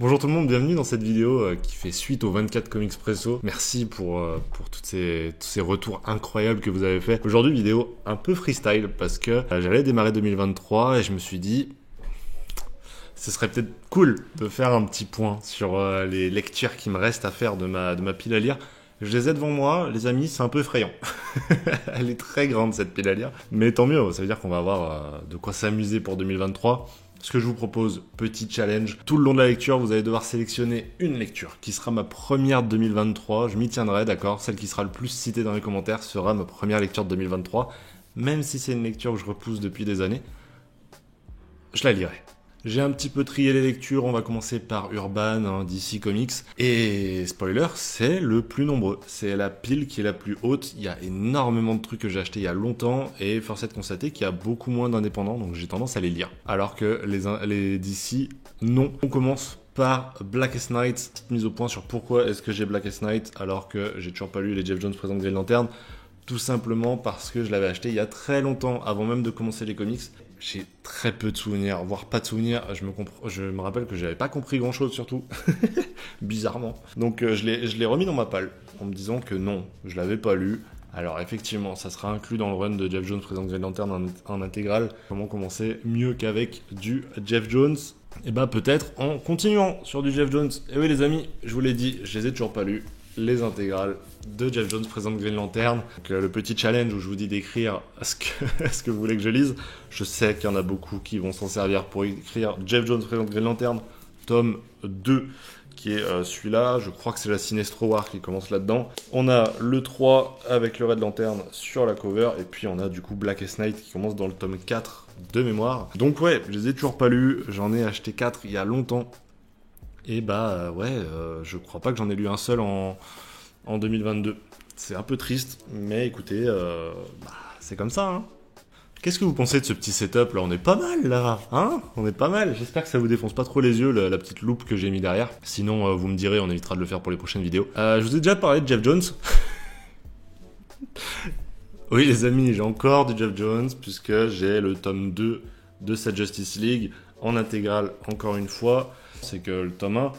Bonjour tout le monde, bienvenue dans cette vidéo qui fait suite aux 24 Comics Presso. Merci pour tous ces retours incroyables que vous avez fait. Aujourd'hui, vidéo un peu freestyle parce que j'allais démarrer 2023 et je me suis dit ce serait peut-être cool de faire un petit point sur les lectures qui me restent à faire de ma pile à lire. Je les ai devant moi, les amis, c'est un peu effrayant. Elle est très grande cette pile à lire, mais tant mieux, ça veut dire qu'on va avoir de quoi s'amuser pour 2023. Ce que je vous propose, petit challenge, tout le long de la lecture, vous allez devoir sélectionner une lecture qui sera ma première de 2023, je m'y tiendrai, d'accord. Celle qui sera le plus citée dans les commentaires sera ma première lecture de 2023, même si c'est une lecture que je repousse depuis des années, je la lirai. J'ai un petit peu trié les lectures, on va commencer par Urban, DC Comics, et spoiler, c'est le plus nombreux, c'est la pile qui est la plus haute, il y a énormément de trucs que j'ai achetés il y a longtemps, et force est de constater qu'il y a beaucoup moins d'indépendants, donc j'ai tendance à les lire, alors que les DC, non. On commence par Blackest Night, petite mise au point sur pourquoi est-ce que j'ai Blackest Night, alors que j'ai toujours pas lu les Jeff Jones présente Green Lantern, tout simplement parce que je l'avais acheté il y a très longtemps, avant même de commencer les comics. J'ai très peu de souvenirs, voire pas de souvenirs. Je me rappelle que j'avais pas compris grand chose surtout, bizarrement. Donc je l'ai remis dans ma palle en me disant que non, je l'avais pas lu. Alors effectivement, ça sera inclus dans le run de Jeff Jones présente Green Lantern en intégrale. Comment commencer mieux qu'avec du Jeff Jones? Et bah peut-être en continuant sur du Jeff Jones. Et oui les amis, je vous l'ai dit, je les ai toujours pas lus. Les intégrales de Jeff Jones présente Green Lantern. Donc, le petit challenge où je vous dis d'écrire ce que vous voulez que je lise. Je sais qu'il y en a beaucoup qui vont s'en servir pour écrire Jeff Jones présente Green Lantern, tome 2, qui est celui-là. Je crois que c'est la Sinestro War qui commence là-dedans. On a le 3 avec le Red Lantern sur la cover. Et puis on a du coup Blackest Night qui commence dans le tome 4 de mémoire. Donc ouais, je les ai toujours pas lus. J'en ai acheté 4 il y a longtemps. Et bah ouais, je crois pas que j'en ai lu un seul en 2022. C'est un peu triste, mais écoutez, c'est comme ça, hein. Qu'est-ce que vous pensez de ce petit setup là? On est pas mal là, hein? On est pas mal. J'espère que ça vous défonce pas trop les yeux, la petite loupe que j'ai mis derrière. Sinon, vous me direz, on évitera de le faire pour les prochaines vidéos. Je vous ai déjà parlé de Jeff Jones. Oui les amis, j'ai encore du Jeff Jones, puisque j'ai le tome 2 de cette Justice League en intégrale, encore une fois. C'est que le tome 1,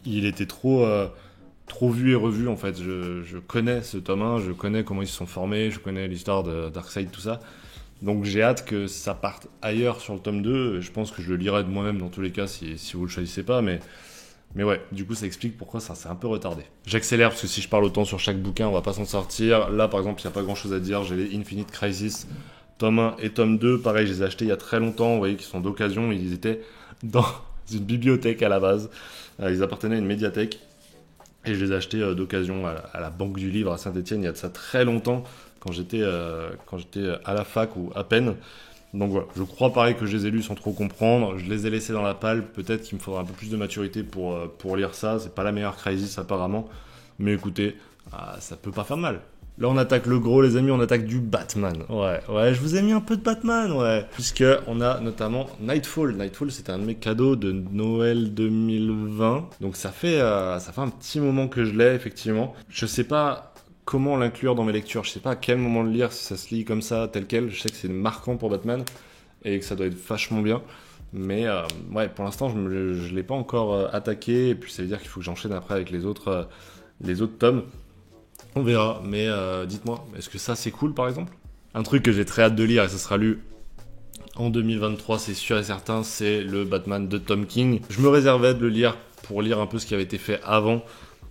il était trop vu et revu en fait. Je connais ce tome 1, je connais comment ils se sont formés, je connais l'histoire de Darkseid, tout ça. Donc j'ai hâte que ça parte ailleurs sur le tome 2. Je pense que je le lirai de moi-même dans tous les cas si vous le choisissez pas. Mais ouais, du coup ça explique pourquoi ça s'est un peu retardé. J'accélère parce que si je parle autant sur chaque bouquin, on va pas s'en sortir. Là par exemple, il n'y a pas grand chose à dire. J'ai les Infinite Crisis, tome 1 et tome 2. Pareil, je les ai achetés il y a très longtemps. Vous voyez qu'ils sont d'occasion. Ils étaient dans une bibliothèque à la base. Ils appartenaient à une médiathèque. Et je les ai achetés d'occasion à la Banque du Livre à Saint-Etienne il y a de ça très longtemps, quand j'étais à la fac ou à peine. Donc voilà, je crois pareil que je les ai lus sans trop comprendre. Je les ai laissés dans la palle. Peut-être qu'il me faudra un peu plus de maturité pour lire ça. C'est pas la meilleure Crisis apparemment. Mais écoutez, ça peut pas faire de mal. Là, on attaque le gros, les amis, on attaque du Batman. Ouais, je vous ai mis un peu de Batman, ouais. Puisque on a notamment Nightfall. Nightfall, c'était un de mes cadeaux de Noël 2020. Donc ça fait un petit moment que je l'ai, effectivement. Je sais pas comment l'inclure dans mes lectures. Je sais pas à quel moment le lire, si ça se lit comme ça, tel quel. Je sais que c'est marquant pour Batman et que ça doit être vachement bien. Mais ouais, pour l'instant, je l'ai pas encore attaqué. Et puis ça veut dire qu'il faut que j'enchaîne après avec les autres tomes. On verra, mais dites-moi, est-ce que ça c'est cool par exemple? Un truc que j'ai très hâte de lire et ça sera lu en 2023, c'est sûr et certain, c'est le Batman de Tom King. Je me réservais de le lire pour lire un peu ce qui avait été fait avant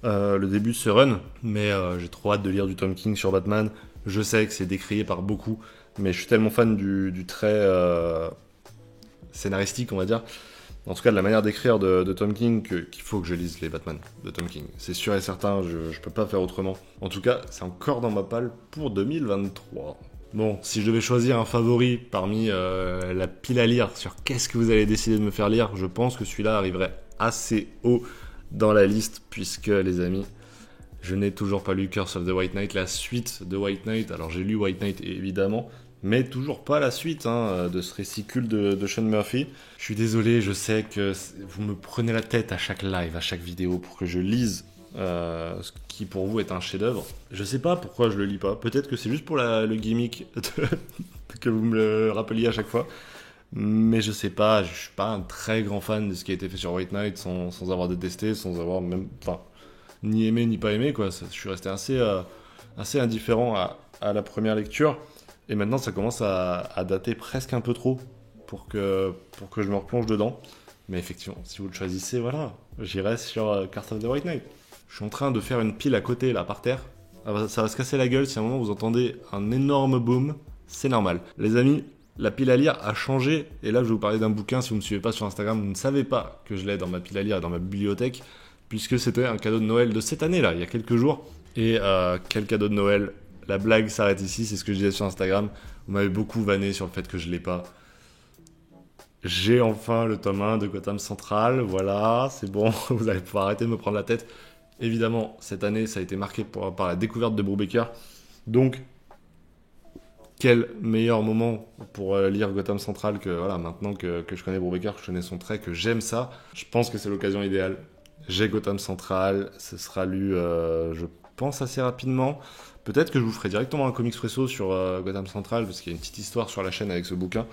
le début de ce run, mais j'ai trop hâte de lire du Tom King sur Batman. Je sais que c'est décrié par beaucoup, mais je suis tellement fan du trait scénaristique, on va dire. En tout cas, de la manière d'écrire de Tom King, qu'il faut que je lise les Batman de Tom King. C'est sûr et certain, je peux pas faire autrement. En tout cas, c'est encore dans ma palle pour 2023. Bon, si je devais choisir un favori parmi la pile à lire sur qu'est-ce que vous allez décider de me faire lire, je pense que celui-là arriverait assez haut dans la liste, puisque, les amis, je n'ai toujours pas lu Curse of the White Knight, la suite de White Knight. Alors, j'ai lu White Knight, évidemment, mais toujours pas la suite de ce récicule de Sean Murphy. Je suis désolé, je sais que vous me prenez la tête à chaque live, à chaque vidéo pour que je lise ce qui pour vous est un chef-d'œuvre. Je sais pas pourquoi je le lis pas. Peut-être que c'est juste pour le gimmick que vous me le rappeliez à chaque fois. Mais je sais pas, je suis pas un très grand fan de ce qui a été fait sur White Knight sans avoir détesté, sans avoir même, enfin, ni aimé ni pas aimé, quoi. Je suis resté assez indifférent à la première lecture. Et maintenant, ça commence à dater presque un peu trop pour que je me replonge dedans. Mais effectivement, si vous le choisissez, voilà, j'irai sur Curse of the White Knight. Je suis en train de faire une pile à côté, là, par terre. Ça va se casser la gueule si à un moment vous entendez un énorme boom. C'est normal. Les amis, la pile à lire a changé. Et là, je vais vous parler d'un bouquin. Si vous ne me suivez pas sur Instagram, vous ne savez pas que je l'ai dans ma pile à lire et dans ma bibliothèque. Puisque c'était un cadeau de Noël de cette année, là, il y a quelques jours. Et quel cadeau de Noël. La blague s'arrête ici, c'est ce que je disais sur Instagram. Vous m'avez beaucoup vanné sur le fait que je l'ai pas. J'ai enfin le tome 1 de Gotham Central. Voilà, c'est bon, vous allez pouvoir arrêter de me prendre la tête. Évidemment, cette année, ça a été marqué par la découverte de Brubaker. Donc, quel meilleur moment pour lire Gotham Central que voilà, maintenant que je connais Brubaker, que je connais son trait, que j'aime ça. Je pense que c'est l'occasion idéale. J'ai Gotham Central, ce sera lu, je pense, assez rapidement. Peut-être que je vous ferai directement un comics presso sur Gotham Central, parce qu'il y a une petite histoire sur la chaîne avec ce bouquin.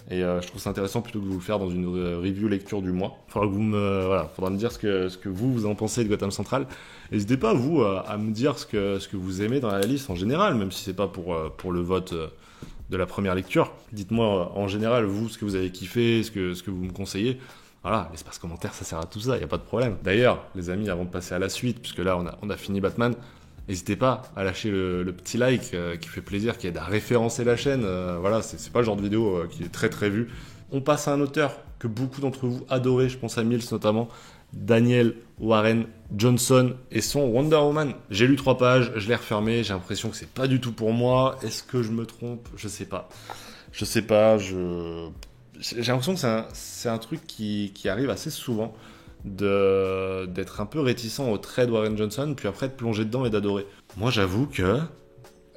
Et je trouve ça intéressant plutôt que de vous le faire dans une review lecture du mois. Faudra me dire ce que vous en pensez de Gotham Central. N'hésitez pas, vous, à me dire ce que vous aimez dans la liste en général, même si c'est pas pour le vote de la première lecture. Dites-moi en général, vous, ce que vous avez kiffé, ce que vous me conseillez. Voilà, l'espace commentaire, ça sert à tout ça, il n'y a pas de problème. D'ailleurs, les amis, avant de passer à la suite, puisque là, on a fini Batman, n'hésitez pas à lâcher le petit like qui fait plaisir, qui aide à référencer la chaîne. Voilà, c'est pas le genre de vidéo qui est très très vu. On passe à un auteur que beaucoup d'entre vous adorez, je pense à Mills notamment, Daniel Warren Johnson et son Wonder Woman. J'ai lu 3 pages, je l'ai refermé, j'ai l'impression que c'est pas du tout pour moi. Est-ce que je me trompe? Je sais pas. J'ai l'impression que c'est un truc qui arrive assez souvent d'être un peu réticent au trait de Warren Johnson, puis après de plonger dedans et d'adorer. Moi, j'avoue que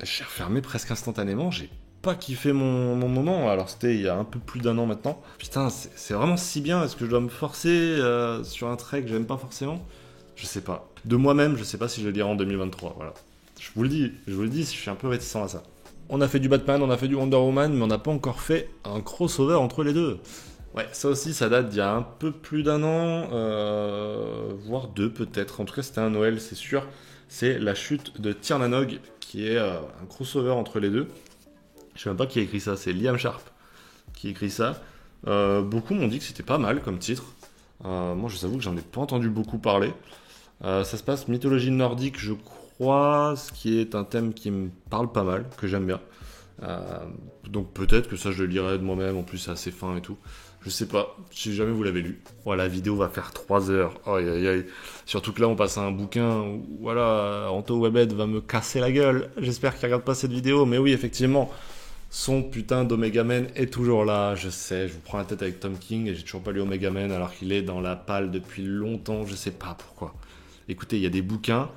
j'ai refermé presque instantanément, j'ai pas kiffé mon moment, alors c'était il y a un peu plus d'un an maintenant. Putain, c'est vraiment si bien, est-ce que je dois me forcer sur un trait que j'aime pas forcément? Je sais pas. De moi-même, je sais pas si je le lirai en 2023, voilà. Je vous le dis, je suis un peu réticent à ça. On a fait du Batman, on a fait du Wonder Woman, mais on n'a pas encore fait un crossover entre les deux. Ouais, ça aussi, ça date d'il y a un peu plus d'un an, voire 2 peut-être. En tout cas, c'était un Noël, c'est sûr. C'est La chute de Tiernanog, qui est un crossover entre les deux. Je sais même pas qui a écrit ça, c'est Liam Sharp qui écrit ça. Beaucoup m'ont dit que c'était pas mal comme titre. Moi, je vous avoue que j'en ai pas entendu beaucoup parler. Ça se passe mythologie nordique, je crois, ce qui est un thème qui me parle pas mal, que j'aime bien. Donc peut-être que ça je le lirai de moi-même, en plus c'est assez fin et tout. Je sais pas, si jamais vous l'avez lu. Voilà, la vidéo va faire 3 heures. Aïe aïe aïe. Surtout que là on passe à un bouquin où voilà, Anto Webhead va me casser la gueule. J'espère qu'il regarde pas cette vidéo, mais oui effectivement, son putain d'Omega Man est toujours là. Je sais, je vous prends la tête avec Tom King et j'ai toujours pas lu Omega Man alors qu'il est dans la palle depuis longtemps, je sais pas pourquoi. Écoutez, il y a des bouquins,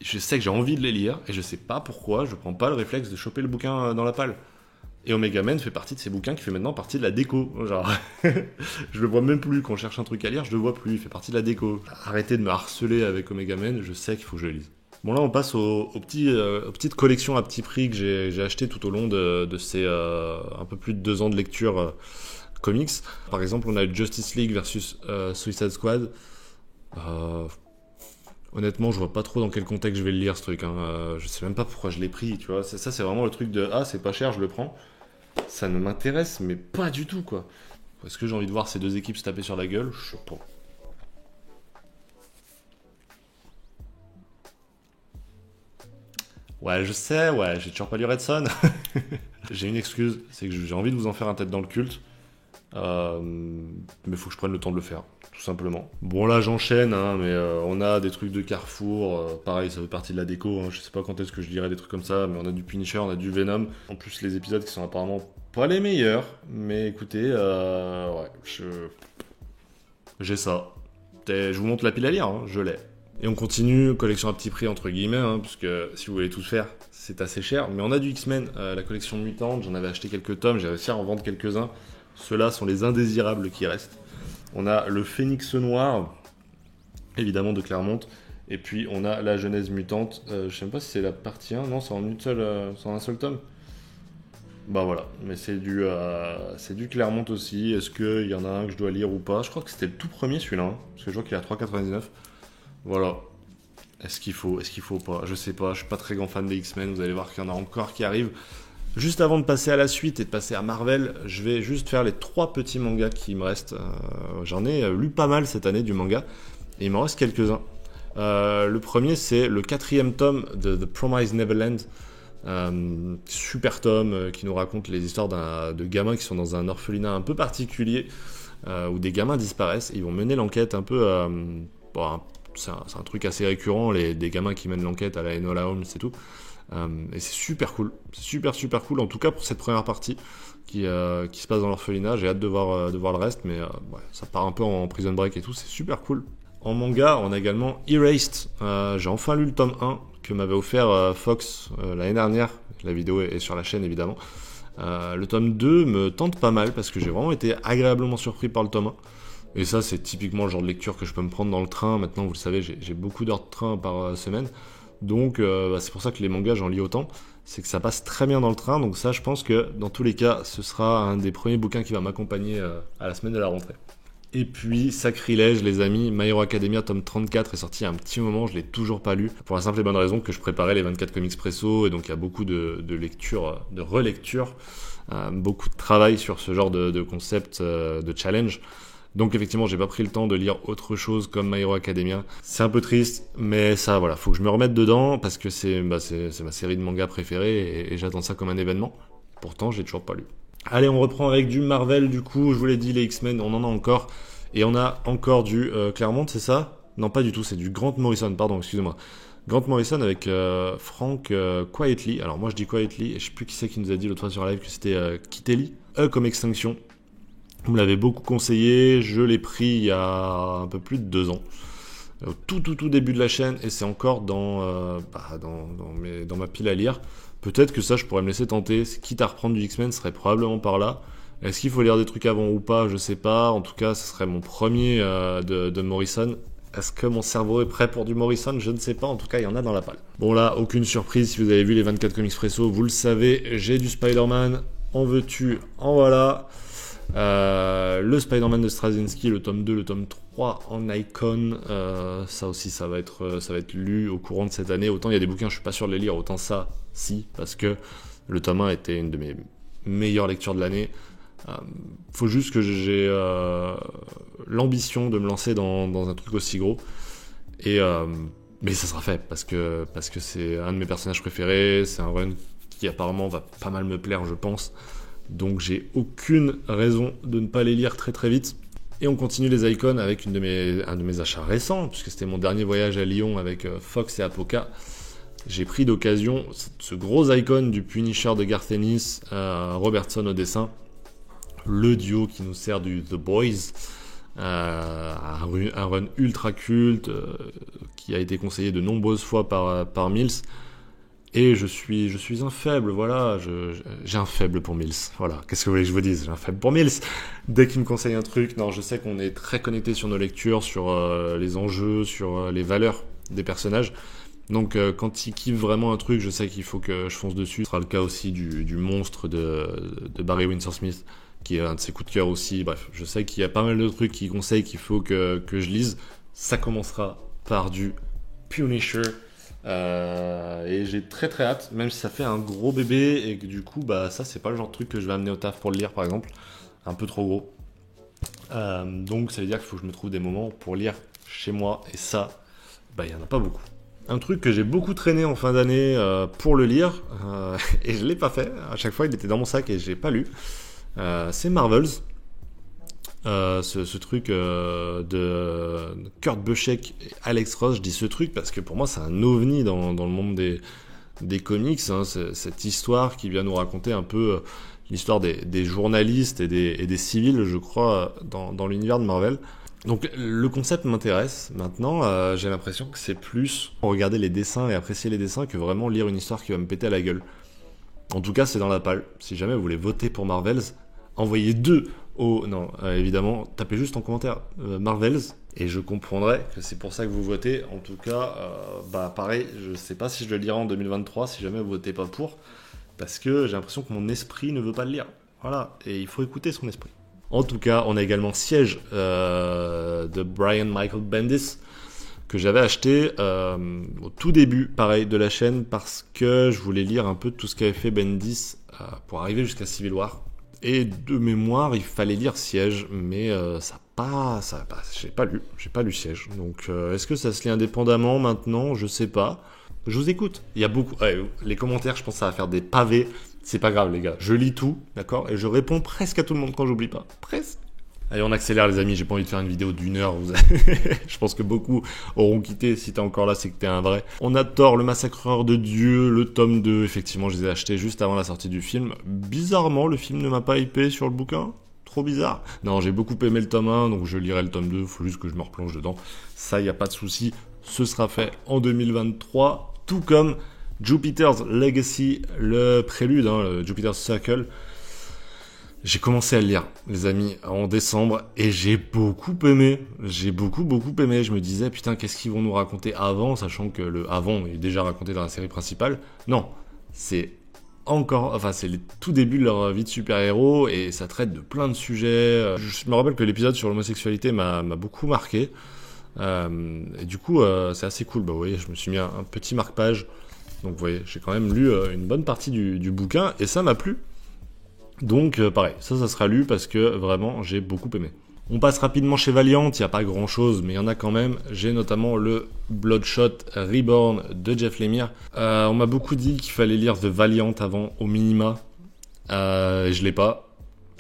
je sais que j'ai envie de les lire et je sais pas pourquoi je prends pas le réflexe de choper le bouquin dans la palle. Et Omega Man fait partie de ces bouquins qui fait maintenant partie de la déco. Genre, je le vois même plus quand on cherche un truc à lire, je le vois plus, il fait partie de la déco. Arrêtez de me harceler avec Omega Man, je sais qu'il faut que je le lise. Bon là on passe aux petites collections à petit prix que j'ai achetées tout au long de ces un peu plus de 2 ans de lecture comics. Par exemple on a Justice League versus Suicide Squad. Honnêtement, je vois pas trop dans quel contexte je vais le lire ce truc. Je sais même pas pourquoi je l'ai pris, tu vois. Ça, c'est vraiment le truc de ah, c'est pas cher, je le prends. Ça ne m'intéresse, mais pas du tout, quoi. Est-ce que j'ai envie de voir ces 2 équipes se taper sur la gueule? Je sais pas. Ouais, je sais, ouais, j'ai toujours pas lu Red Son. J'ai une excuse, c'est que j'ai envie de vous en faire un tête dans le culte. Mais faut que je prenne le temps de le faire, tout simplement. Bon là j'enchaîne, hein, mais on a des trucs de Carrefour, pareil ça fait partie de la déco, hein, je sais pas quand est-ce que je lirai des trucs comme ça, mais on a du Punisher, on a du Venom, en plus les épisodes qui sont apparemment pas les meilleurs, mais écoutez, ouais, j'ai ça. Je vous montre la pile à lire, hein, je l'ai. Et on continue, collection à petit prix entre guillemets, hein, puisque si vous voulez tout faire, c'est assez cher, mais on a du X-Men, la collection mutante, j'en avais acheté quelques tomes, j'ai réussi à en vendre quelques-uns. Ceux-là sont les indésirables qui restent. On a le Phénix Noir, évidemment de Claremont. Et puis on a la Genèse Mutante. Je sais même pas si c'est la partie 1. Non, c'est en un seul tome. Bah voilà, mais c'est du Claremont aussi. Est-ce qu'il y en a un que je dois lire ou pas? Je crois que c'était le tout premier celui-là, hein, parce que je vois qu'il est à 3,99. Voilà. Est-ce qu'il faut pas? Je sais pas, je suis pas très grand fan des X-Men, vous allez voir qu'il y en a encore qui arrivent. Juste avant de passer à la suite et de passer à Marvel, je vais juste faire les 3 petits mangas qui me restent. J'en ai lu pas mal cette année du manga, et il m'en reste quelques-uns. Le premier, c'est le 4e tome de The Promised Neverland. Super tome qui nous raconte les histoires de gamins qui sont dans un orphelinat un peu particulier, où des gamins disparaissent, et ils vont mener l'enquête un peu... bon, c'est un truc assez récurrent, des gamins qui mènent l'enquête à la Enola Holmes et tout. Et c'est super cool, c'est super cool, en tout cas pour cette première partie qui se passe dans l'orphelinat. J'ai hâte de voir le reste, mais ouais, ça part un peu en prison break et tout, c'est super cool. En manga, on a également Erased. J'ai enfin lu le tome 1 que m'avait offert Fox l'année dernière. La vidéo est sur la chaîne évidemment. Le tome 2 me tente pas mal parce que j'ai vraiment été agréablement surpris par le tome 1. Et ça, c'est typiquement le genre de lecture que je peux me prendre dans le train. Maintenant, vous le savez, j'ai beaucoup d'heures de train par semaine. Donc, c'est pour ça que les mangas, j'en lis autant. C'est que ça passe très bien dans le train. Donc ça, je pense que dans tous les cas, ce sera un des premiers bouquins qui va m'accompagner à la semaine de la rentrée. Et puis, sacrilège, les amis, My Hero Academia, tome 34 est sorti il y a un petit moment, je l'ai toujours pas lu, pour la simple et bonne raison que je préparais les 24 comics presso, et donc il y a beaucoup de lectures, de relectures, beaucoup de travail sur ce genre de concept, de challenge. Donc effectivement, j'ai pas pris le temps de lire autre chose comme My Hero Academia. C'est un peu triste, mais ça, voilà, faut que je me remette dedans, parce que c'est ma série de mangas préférée, et j'attends ça comme un événement. Pourtant, j'ai toujours pas lu. Allez, on reprend avec du Marvel, du coup, je vous l'ai dit, les X-Men, on en a encore. Et on a encore du Claremont, c'est ça? Non, pas du tout, c'est du Grant Morrison, pardon, excusez-moi. Grant Morrison avec Frank Quietly. Alors moi je dis Quietly, et je sais plus qui c'est qui nous a dit l'autre fois sur live que c'était Kitely. Comme Extinction. Vous me l'avez beaucoup conseillé, je l'ai pris il y a un peu plus de 2 ans. Au tout début de la chaîne, et c'est encore dans ma pile à lire. Peut-être que ça, je pourrais me laisser tenter. Quitte à reprendre du X-Men, ce serait probablement par là. Est-ce qu'il faut lire des trucs avant ou pas? Je sais pas. En tout cas, ce serait mon premier de Morrison. Est-ce que mon cerveau est prêt pour du Morrison? Je ne sais pas. En tout cas, il y en a dans la palle. Bon là, aucune surprise. Si vous avez vu les 24 comics presso, vous le savez, j'ai du Spider-Man. En veux-tu? En voilà. Le Spider-Man de Straczynski, le tome 2, le tome 3 en Icon, ça aussi ça va être lu au courant de cette année. Autant il y a des bouquins je suis pas sûr de les lire, autant ça si, parce que le tome 1 était une de mes meilleures lectures de l'année. Faut juste que j'ai l'ambition de me lancer dans un truc aussi gros, et mais ça sera fait parce que c'est un de mes personnages préférés, c'est un run qui apparemment va pas mal me plaire, je pense. Donc j'ai aucune raison de ne pas les lire très vite. Et on continue les icons avec un de mes achats récents, puisque c'était mon dernier voyage à Lyon avec Fox et Apoca. J'ai pris d'occasion ce gros icon du Punisher de Garth Ennis, Robertson au dessin, le duo qui nous sert du The Boys, un run ultra culte qui a été conseillé de nombreuses fois par Mills. Et je suis un faible, voilà, j'ai un faible pour Mills, voilà, qu'est-ce que vous voulez que je vous dise, j'ai un faible pour Mills. Dès qu'il me conseille un truc, non, je sais qu'on est très connecté sur nos lectures, sur les enjeux, sur les valeurs des personnages, donc quand il kiffe vraiment un truc, je sais qu'il faut que je fonce dessus. Ce sera le cas aussi du monstre de Barry Windsor Smith, qui est un de ses coups de cœur aussi. Bref, je sais qu'il y a pas mal de trucs qu'il conseille qu'il faut que je lise. Ça commencera par du Punisher. Et j'ai très hâte, même si ça fait un gros bébé et que du coup ça c'est pas le genre de truc que je vais amener au taf pour le lire par exemple, un peu trop gros, donc ça veut dire qu'il faut que je me trouve des moments pour lire chez moi, et ça il y en a pas beaucoup. Un truc que j'ai beaucoup traîné en fin d'année pour le lire, et je l'ai pas fait, à chaque fois il était dans mon sac et j'ai pas lu, c'est Marvels. Ce truc de Kurt Busiek et Alex Ross. Je dis ce truc parce que pour moi c'est un ovni dans le monde des comics, hein. Cette histoire qui vient nous raconter un peu l'histoire des journalistes et des civils, je crois, dans l'univers de Marvel. Donc le concept m'intéresse. Maintenant, j'ai l'impression que c'est plus regarder les dessins et apprécier les dessins que vraiment lire une histoire qui va me péter à la gueule. En tout cas, c'est dans la palle. Si jamais vous voulez voter pour Marvels, envoyez 2 non, évidemment, tapez juste en commentaire Marvels, et je comprendrai que c'est pour ça que vous votez. En tout cas, pareil, je sais pas si je le lirai en 2023, si jamais vous votez pas pour, parce que j'ai l'impression que mon esprit ne veut pas le lire. Voilà, et il faut écouter son esprit. En tout cas, on a également Siège de Brian Michael Bendis, que j'avais acheté au tout début, pareil, de la chaîne, parce que je voulais lire un peu tout ce qu'avait fait Bendis pour arriver jusqu'à Civil War. Et de mémoire, il fallait lire Siège, mais j'ai pas lu Siège. Donc, est-ce que ça se lit indépendamment maintenant? Je sais pas. Je vous écoute. Il y a beaucoup. Les commentaires, je pense que ça va faire des pavés. C'est pas grave, les gars. Je lis tout, d'accord? Et je réponds presque à tout le monde quand j'oublie pas. Presque. Allez, on accélère, les amis. J'ai pas envie de faire une vidéo d'1 heure. Je pense que beaucoup auront quitté. Si t'es encore là, c'est que t'es un vrai. On a Thor, le massacreur de Dieu, le tome 2. Effectivement, je les ai achetés juste avant la sortie du film. Bizarrement, le film ne m'a pas hypé sur le bouquin. Trop bizarre. Non, j'ai beaucoup aimé le tome 1, donc je lirai le tome 2. Faut juste que je me replonge dedans. Ça, y a pas de souci. Ce sera fait en 2023. Tout comme Jupiter's Legacy, le prélude, le Jupiter's Circle. J'ai commencé à le lire, les amis, en décembre, et j'ai beaucoup aimé. J'ai beaucoup aimé. Je me disais, putain, qu'est-ce qu'ils vont nous raconter avant, sachant que le avant est déjà raconté dans la série principale. Non, c'est le tout début de leur vie de super-héros, et ça traite de plein de sujets. Je me rappelle que l'épisode sur l'homosexualité m'a beaucoup marqué. Et du coup, c'est assez cool. Bah, vous voyez, je me suis mis un petit marque-page. Donc, vous voyez, j'ai quand même lu une bonne partie du bouquin, et ça m'a plu. Donc pareil, ça sera lu parce que vraiment j'ai beaucoup aimé. On passe rapidement chez Valiant, il n'y a pas grand chose, mais il y en a quand même. J'ai notamment le Bloodshot Reborn de Jeff Lemire. On m'a beaucoup dit qu'il fallait lire The Valiant avant, au minima. Je l'ai pas.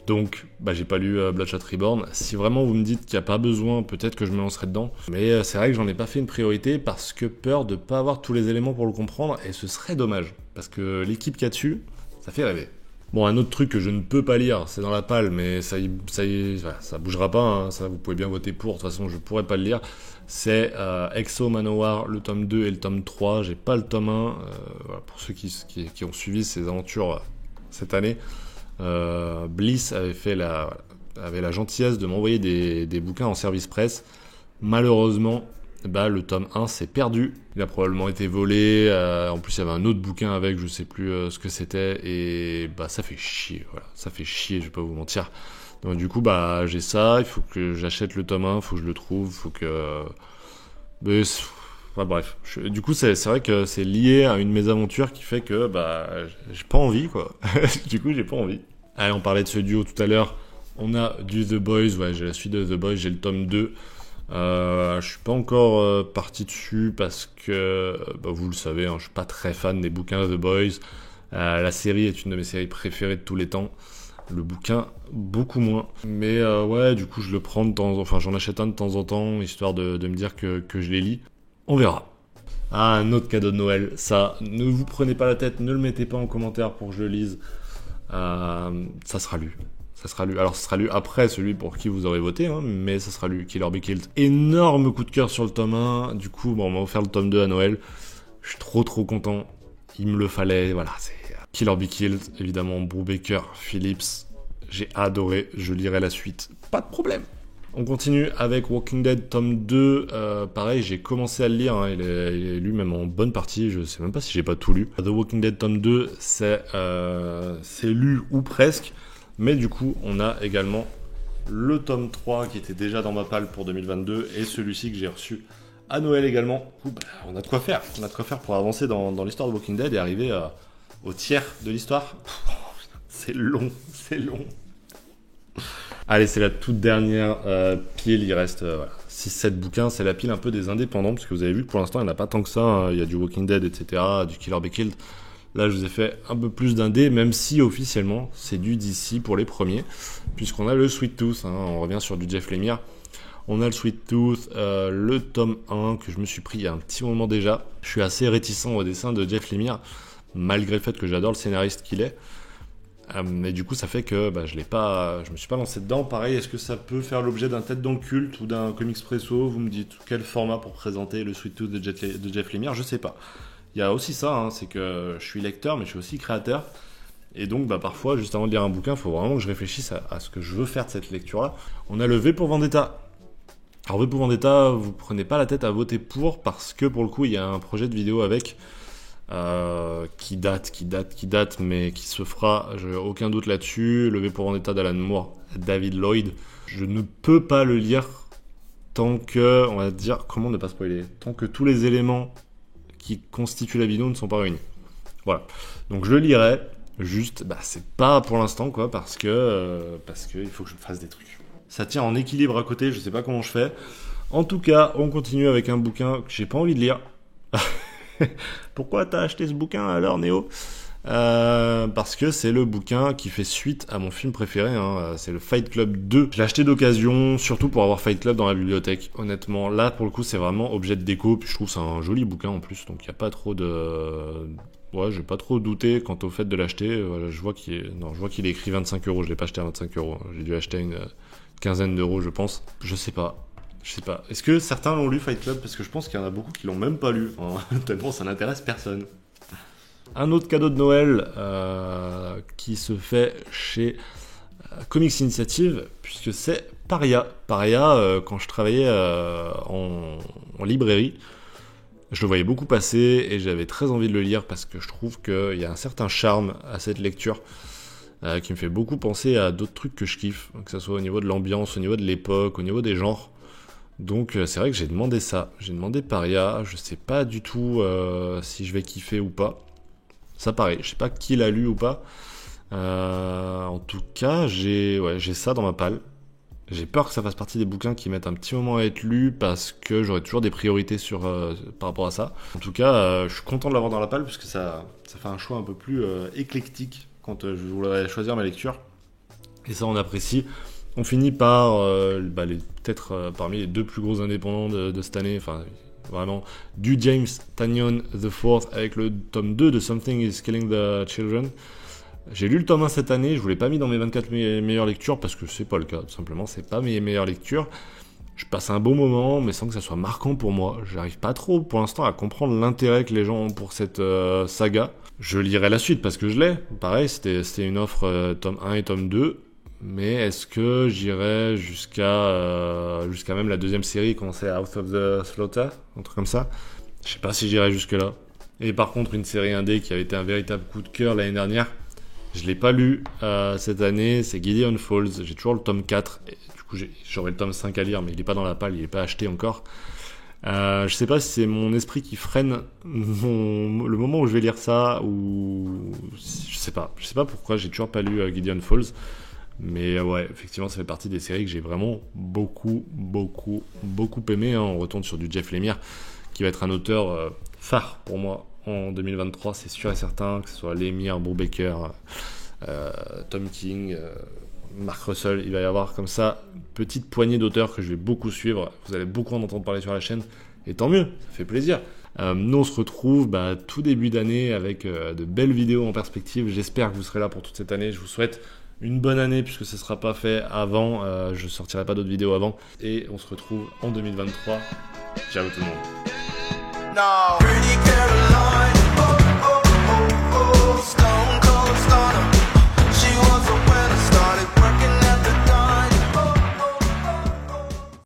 Donc, j'ai pas lu Bloodshot Reborn. Si vraiment vous me dites qu'il n'y a pas besoin, peut-être que je me lancerai dedans. Mais c'est vrai que j'en ai pas fait une priorité parce que peur de pas avoir tous les éléments pour le comprendre, et ce serait dommage. Parce que l'équipe qu'il y a dessus, ça fait rêver. Bon, un autre truc que je ne peux pas lire, c'est dans la palle, mais ça bougera pas, hein, ça vous pouvez bien voter pour, de toute façon je pourrais pas le lire, c'est Exo Manowar, le tome 2 et le tome 3, j'ai pas le tome 1, voilà, pour ceux qui ont suivi ces aventures cette année, Bliss avait la gentillesse de m'envoyer des bouquins en service presse, malheureusement, le tome 1 s'est perdu, il a probablement été volé, en plus il y avait un autre bouquin avec, je sais plus ce que c'était, et ça fait chier, voilà, ça fait chier, je vais pas vous mentir. Donc du coup j'ai ça, il faut que j'achète le tome 1, il faut que je le trouve, il faut que... bref, du coup c'est vrai que c'est lié à une mésaventure qui fait que j'ai pas envie quoi, du coup j'ai pas envie. Allez, on parlait de ce duo tout à l'heure, on a du The Boys, ouais j'ai la suite de The Boys, j'ai le tome 2, je suis pas encore parti dessus parce que vous le savez, je suis pas très fan des bouquins de The Boys. La série est une de mes séries préférées de tous les temps. Le bouquin beaucoup moins. Mais ouais, du coup je le prends j'en achète un de temps en temps histoire de me dire que je les lis. On verra. Ah, un autre cadeau de Noël. Ça, ne vous prenez pas la tête, ne le mettez pas en commentaire pour que je le lise. Ça sera lu. Ça sera lu. Alors, ça sera lu après celui pour qui vous aurez voté, mais ça sera lu. Kill or Be Killed. Énorme coup de cœur sur le tome 1. Du coup, on m'a offert le tome 2 à Noël. Je suis trop content. Il me le fallait. Voilà, c'est Kill or Be Killed. Évidemment, Brubaker, Phillips. J'ai adoré. Je lirai la suite. Pas de problème. On continue avec Walking Dead tome 2. Pareil, j'ai commencé à le lire. Il est lu même en bonne partie. Je sais même pas si j'ai pas tout lu. The Walking Dead tome 2, c'est lu ou presque. Mais du coup, on a également le tome 3 qui était déjà dans ma palle pour 2022 et celui-ci que j'ai reçu à Noël également. On a de quoi faire. On a de quoi faire pour avancer dans l'histoire de Walking Dead et arriver au tiers de l'histoire. C'est long, c'est long. Allez, c'est la toute dernière pile. Il reste 6-7 bouquins. C'est la pile un peu des indépendants parce que vous avez vu que pour l'instant, il n'y en a pas tant que ça. Il y a du Walking Dead, etc., du Kill or Be Killed. Là, je vous ai fait un peu plus d'indé, même si officiellement, c'est du DC pour les premiers, puisqu'on a le Sweet Tooth, on revient sur du Jeff Lemire. On a le Sweet Tooth, le tome 1 que je me suis pris il y a un petit moment déjà. Je suis assez réticent au dessin de Jeff Lemire, malgré le fait que j'adore le scénariste qu'il est. Mais du coup, ça fait que je me suis pas lancé dedans. Pareil, est-ce que ça peut faire l'objet d'un tête dans le culte ou d'un comics presso? Vous me dites quel format pour présenter le Sweet Tooth de Jeff Lemire? Je sais pas. Il y a aussi ça, c'est que je suis lecteur, mais je suis aussi créateur. Et donc, parfois, juste avant de lire un bouquin, il faut vraiment que je réfléchisse à ce que je veux faire de cette lecture-là. On a le V pour Vendetta. Alors, V pour Vendetta, vous prenez pas la tête à voter pour, parce que pour le coup, il y a un projet de vidéo avec. qui date, mais qui se fera, j'ai aucun doute là-dessus. Le V pour Vendetta d'Alan Moore, David Lloyd. Je ne peux pas le lire tant que, on va dire, comment ne pas spoiler, tant que tous les éléments qui constituent la vidéo ne sont pas réunis. Voilà. Donc je le lirai, juste, c'est pas pour l'instant, quoi, parce que il faut que je fasse des trucs. Ça tient en équilibre à côté, je sais pas comment je fais. En tout cas, on continue avec un bouquin que j'ai pas envie de lire. Pourquoi t'as acheté ce bouquin alors, Néo ? Parce que c'est le bouquin qui fait suite à mon film préféré, c'est le Fight Club 2. Je l'ai acheté d'occasion, surtout pour avoir Fight Club dans la bibliothèque. Honnêtement, là pour le coup c'est vraiment objet de déco, puis je trouve que c'est un joli bouquin en plus, donc il n'y a pas trop de... Ouais, j'ai pas trop douté quant au fait de l'acheter. Voilà, je vois qu'il est écrit 25€, je l'ai pas acheté à 25€, j'ai dû acheter une quinzaine d'euros je pense. Je sais pas. Est-ce que certains l'ont lu Fight Club ? Parce que je pense qu'il y en a beaucoup qui l'ont même pas lu. Tellement ça n'intéresse personne. Un autre cadeau de Noël qui se fait chez Comics Initiative, puisque c'est Paria. Paria, quand je travaillais en librairie, je le voyais beaucoup passer et j'avais très envie de le lire parce que je trouve qu'il y a un certain charme à cette lecture qui me fait beaucoup penser à d'autres trucs que je kiffe, que ce soit au niveau de l'ambiance, au niveau de l'époque, au niveau des genres. Donc c'est vrai que j'ai demandé ça, j'ai demandé Paria, je sais pas du tout si je vais kiffer ou pas. Ça pareil, je sais pas qui l'a lu ou pas. En tout cas, j'ai ça dans ma palle. J'ai peur que ça fasse partie des bouquins qui mettent un petit moment à être lus parce que j'aurai toujours des priorités par rapport à ça. En tout cas, je suis content de l'avoir dans la palle parce que ça fait un choix un peu plus éclectique quand je voudrais choisir ma lecture. Et ça, on apprécie. On finit par peut-être parmi les deux plus gros indépendants de cette année, enfin vraiment, du James Tynion IV avec le tome 2 de Something is Killing the Children. J'ai lu le tome 1 cette année, je vous l'ai pas mis dans mes 24 meilleures lectures parce que c'est pas le cas, tout simplement, c'est pas mes meilleures lectures. Je passe un bon moment, mais sans que ça soit marquant pour moi. J'arrive pas trop pour l'instant à comprendre l'intérêt que les gens ont pour cette saga. Je lirai la suite parce que je l'ai. Pareil, c'était une offre tome 1 et tome 2. Mais est-ce que j'irai jusqu'à même la deuxième série quand c'est House of the Slaughter, un truc comme ça. Je sais pas si j'irai jusque là. Et par contre, une série indé qui avait été un véritable coup de cœur l'année dernière, je l'ai pas lu cette année, c'est Gideon Falls. J'ai toujours le tome 4 et du coup j'aurai le tome 5 à lire, mais il est pas dans la palle, il est pas acheté encore. Je sais pas si c'est mon esprit qui freine le moment où je vais lire ça ou je sais pas pourquoi j'ai toujours pas lu Gideon Falls. Mais ouais, effectivement, ça fait partie des séries que j'ai vraiment beaucoup aimé. On retourne sur du Jeff Lemire, qui va être un auteur phare pour moi en 2023, c'est sûr et certain, que ce soit Lemire, Brubaker, Tom King, Mark Russell. Il va y avoir comme ça une petite poignée d'auteurs que je vais beaucoup suivre. Vous allez beaucoup en entendre parler sur la chaîne, et tant mieux, ça fait plaisir. Nous on se retrouve tout début d'année avec de belles vidéos en perspective. J'espère que vous serez là pour toute cette année. Je vous souhaite une bonne année puisque ce ne sera pas fait avant, je sortirai pas d'autres vidéos avant et on se retrouve en 2023. Ciao tout le monde.